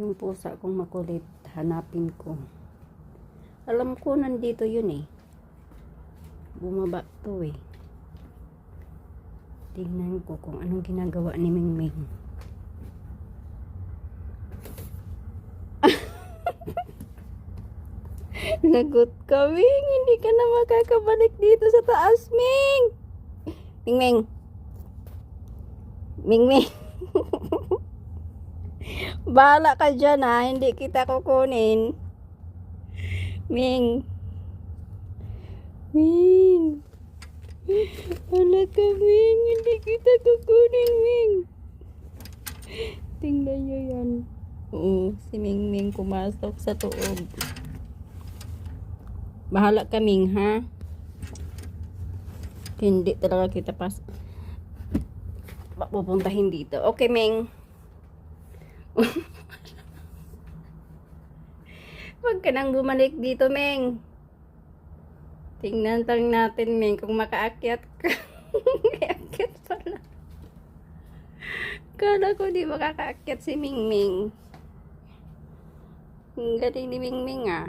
Yung pusa kong makulit, hanapin ko. Alam ko nandito yun eh. Bumaba to eh. Tingnan ko kung anong ginagawa ni Mingming. Lagot ka, Ming. Hindi ka na makakabalik dito sa taas, Ming. Mingming. Mingming. Bahala ka dyan ha. Hindi kita kukunin. Ming. Ming. Bahala ka, Ming. Hindi kita kukunin, Ming. Tingnan nyo yan. Oo, si Mingming pumasok sa tuog. Bahala ka, Ming, ha? Hindi talaga kita pupuntahin dito. Okay, Ming. Huwag ka nang bumalik dito, Ming. Tingnan lang natin, Ming, kung makaakyat ka. Makaakyat pala. Kala ko di makakaakyat si Mingming. Ang galing ni Mingming, ah.